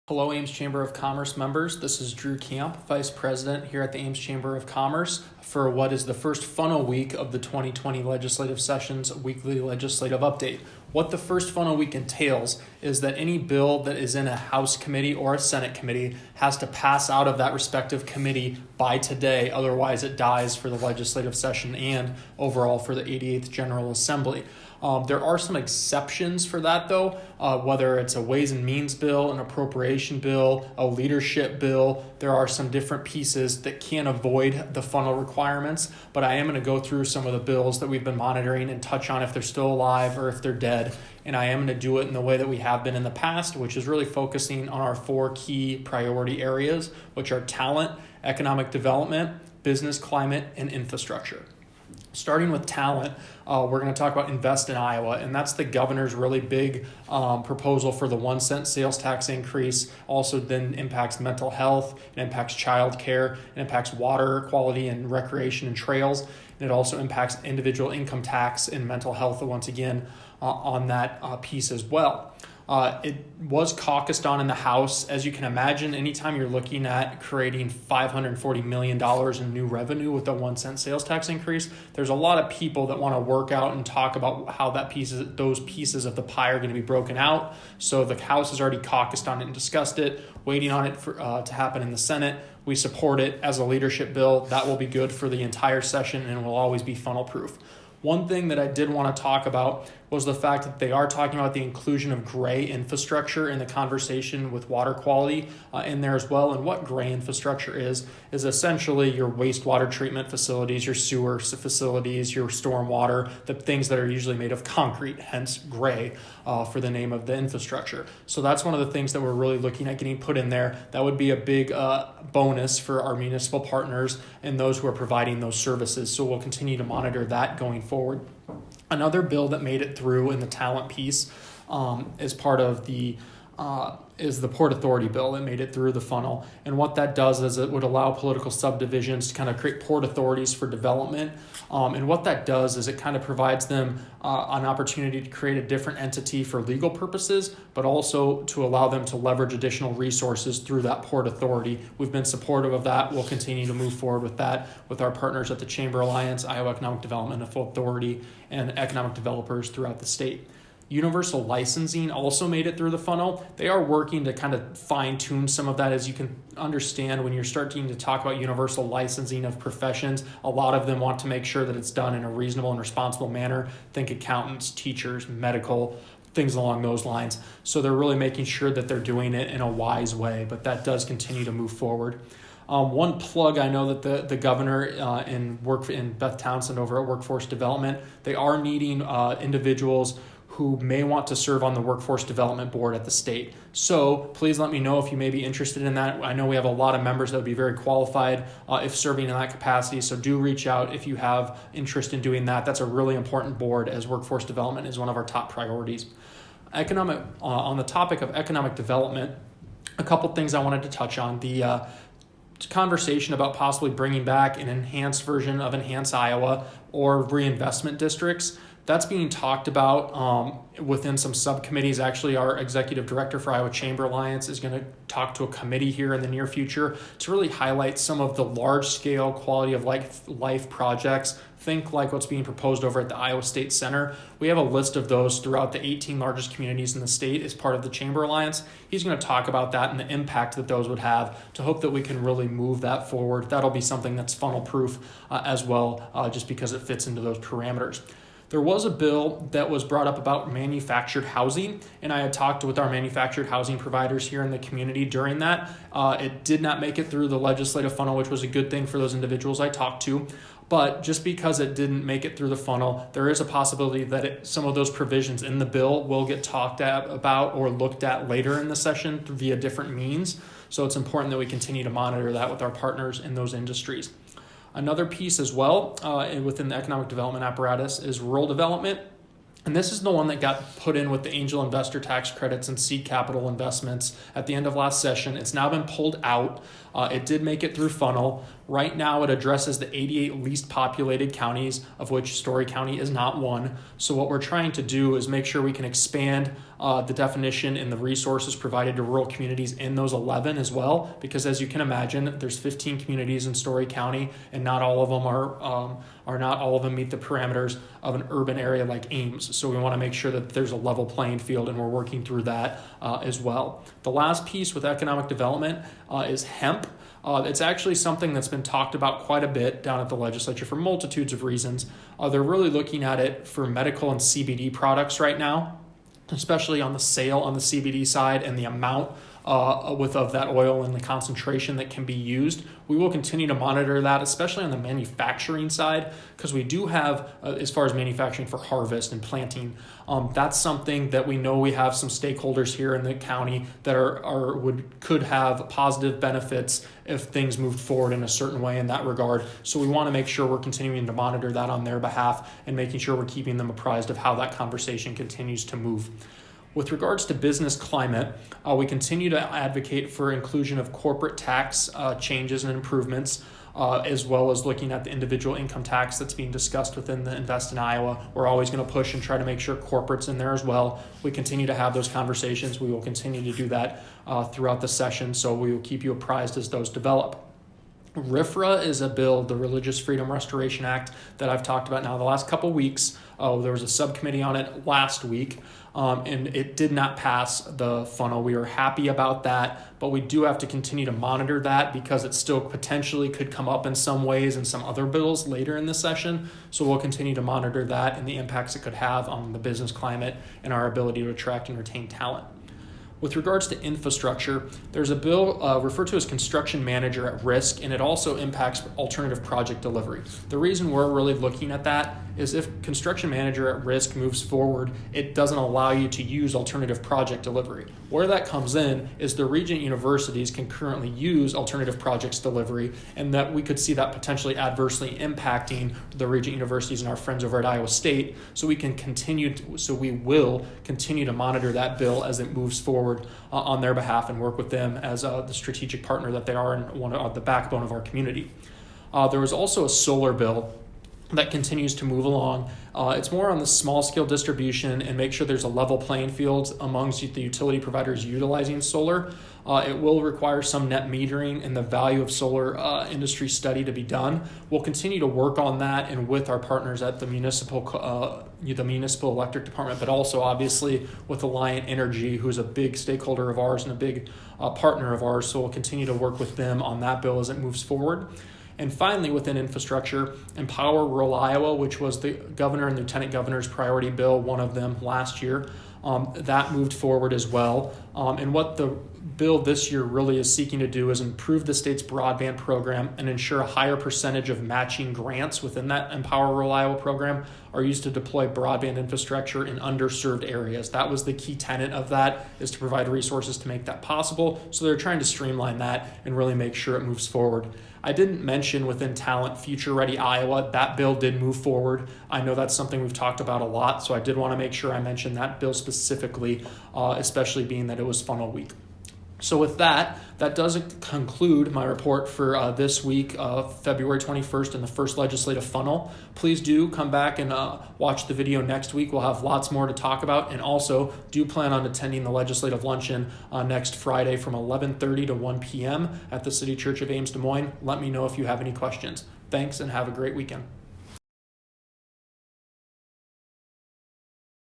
Hello, Ames Chamber of Commerce members. This is Drew Camp, Vice President here at the Ames Chamber of Commerce for what is the first funnel week of the 2020 legislative session's weekly legislative update. What the first funnel week entails is that any bill that is in a House committee or a Senate committee has to pass out of that respective committee by today, otherwise it dies for the legislative session and overall for the 88th General Assembly. There are some exceptions for that, though, whether it's a Ways and Means bill, an appropriation bill, a leadership bill. There are some different pieces that can avoid the funnel requirements, but I am going to go through some of the bills that we've been monitoring and touch on if they're still alive or if they're dead. And I am going to do it in the way that we have been in the past, which is really focusing on our four key priority areas, which are talent, economic development, business climate, and infrastructure. Starting with talent, we're going to talk about Invest in Iowa, and that's the governor's really big proposal for the 1 cent sales tax increase. Also then impacts mental health, it impacts child care, it impacts water quality and recreation and trails, and it also impacts individual income tax and mental health once again on that piece as well. It was caucused on in the House. As you can imagine, anytime you're looking at creating $540 million in new revenue with a 1 cent sales tax increase, there's a lot of people that want to work out and talk about how those pieces of the pie are going to be broken out. So the House has already caucused on it and discussed it, waiting on it to happen in the Senate. We support it as a leadership bill. That will be good for the entire session and will always be funnel proof. One thing that I did want to talk about was the fact that they are talking about the inclusion of gray infrastructure in the conversation with water quality in there as well. And what gray infrastructure is essentially your wastewater treatment facilities, your sewer facilities, your stormwater, the things that are usually made of concrete, hence gray for the name of the infrastructure. So that's one of the things that we're really looking at getting put in there. That would be a big bonus for our municipal partners and those who are providing those services. So we'll continue to monitor that going forward. Another bill that made it through in the talent piece is part of the Port Authority bill that made it through the funnel. And what that does is it would allow political subdivisions to kind of create port authorities for development. And what that does is it kind of provides them an opportunity to create a different entity for legal purposes, but also to allow them to leverage additional resources through that port authority. We've been supportive of that. We'll continue to move forward with that with our partners at the Chamber Alliance, Iowa Economic Development Authority, and economic developers throughout the state. Universal licensing also made it through the funnel. They are working to kind of fine tune some of that. As you can understand, when you're starting to talk about universal licensing of professions, a lot of them want to make sure that it's done in a reasonable and responsible manner. Think accountants, teachers, medical, things along those lines. So they're really making sure that they're doing it in a wise way, but that does continue to move forward. One plug, I know that the governor in Beth Townsend over at Workforce Development, they are needing individuals who may want to serve on the Workforce Development Board at the state. So please let me know if you may be interested in that. I know we have a lot of members that would be very qualified if serving in that capacity. So do reach out if you have interest in doing that. That's a really important board, as workforce development is one of our top priorities. On the topic of economic development, a couple things I wanted to touch on. The conversation about possibly bringing back an enhanced version of Enhance Iowa or reinvestment districts. That's being talked about within some subcommittees. Actually, our executive director for Iowa Chamber Alliance is going to talk to a committee here in the near future to really highlight some of the large-scale quality of life projects. Think like what's being proposed over at the Iowa State Center. We have a list of those throughout the 18 largest communities in the state as part of the Chamber Alliance. He's going to talk about that and the impact that those would have to hope that we can really move that forward. That'll be something that's funnel-proof as well, just because it fits into those parameters. There was a bill that was brought up about manufactured housing, and I had talked with our manufactured housing providers here in the community during that. It did not make it through the legislative funnel, which was a good thing for those individuals I talked to. But just because it didn't make it through the funnel, there is a possibility that some of those provisions in the bill will get talked about or looked at later in the session via different means. So it's important that we continue to monitor that with our partners in those industries. Another piece as well within the economic development apparatus is rural development. And this is the one that got put in with the angel investor tax credits and seed capital investments at the end of last session. It's now been pulled out. It did make it through funnel, Right now, it addresses the 88 least populated counties, of which Story County is not one. So what we're trying to do is make sure we can expand the definition and the resources provided to rural communities in those 11 as well, because as you can imagine, there's 15 communities in Story County, and not all of them not all of them meet the parameters of an urban area like Ames. So we want to make sure that there's a level playing field, and we're working through that as well. The last piece with economic development is hemp. It's actually something that's been talked about quite a bit down at the legislature for multitudes of reasons. They're really looking at it for medical and CBD products right now, especially on the sale on the CBD side and the amount of that oil and the concentration that can be used. We will continue to monitor that, especially on the manufacturing side, because we do have, as far as manufacturing for harvest and planting, that's something that we know we have some stakeholders here in the county that could have positive benefits if things moved forward in a certain way in that regard. So we want to make sure we're continuing to monitor that on their behalf and making sure we're keeping them apprised of how that conversation continues to move. With regards to business climate, we continue to advocate for inclusion of corporate tax changes and improvements, as well as looking at the individual income tax that's being discussed within the Invest in Iowa. We're always going to push and try to make sure corporate's in there as well. We continue to have those conversations. We will continue to do that throughout the session, so we will keep you apprised as those develop. RFRA is a bill, the Religious Freedom Restoration Act, that I've talked about now the last couple weeks. There was a subcommittee on it last week, and it did not pass the funnel. We are happy about that, but we do have to continue to monitor that because it still potentially could come up in some ways in some other bills later in the session. So we'll continue to monitor that and the impacts it could have on the business climate and our ability to attract and retain talent. With regards to infrastructure, there's a bill referred to as construction manager at risk, and it also impacts alternative project delivery. The reason we're really looking at that is if construction manager at risk moves forward, it doesn't allow you to use alternative project delivery. Where that comes in is the Regent universities can currently use alternative projects delivery, and that we could see that potentially adversely impacting the Regent universities and our friends over at Iowa State. So we will continue to monitor that bill as it moves forward on their behalf and work with them as the strategic partner that they are and one of the backbone of our community. There was also a solar bill that continues to move along. It's more on the small scale distribution and make sure there's a level playing field amongst the utility providers utilizing solar. It will require some net metering and the value of solar industry study to be done. We'll continue to work on that and with our partners at the municipal electric department, but also obviously with Alliant Energy, who's a big stakeholder of ours and a big partner of ours. So we'll continue to work with them on that bill as it moves forward. And finally, within infrastructure, Empower Rural Iowa, which was the governor and lieutenant governor's priority bill, one of them last year, that moved forward as well. And what the bill this year really is seeking to do is improve the state's broadband program and ensure a higher percentage of matching grants within that Empower Rural Iowa program are used to deploy broadband infrastructure in underserved areas. That was the key tenet of that, is to provide resources to make that possible. So they're trying to streamline that and really make sure it moves forward. I didn't mention within Talent Future Ready Iowa, that bill did move forward. I know that's something we've talked about a lot, so I did want to make sure I mentioned that bill specifically, especially being that it was funnel week. So with that does conclude my report for this week, February 21st, in the first legislative funnel. Please do come back and watch the video next week. We'll have lots more to talk about, and also do plan on attending the legislative luncheon next Friday from 11:30 to 1 p.m. at the City Church of Ames, Des Moines. Let me know if you have any questions. Thanks, and have a great weekend.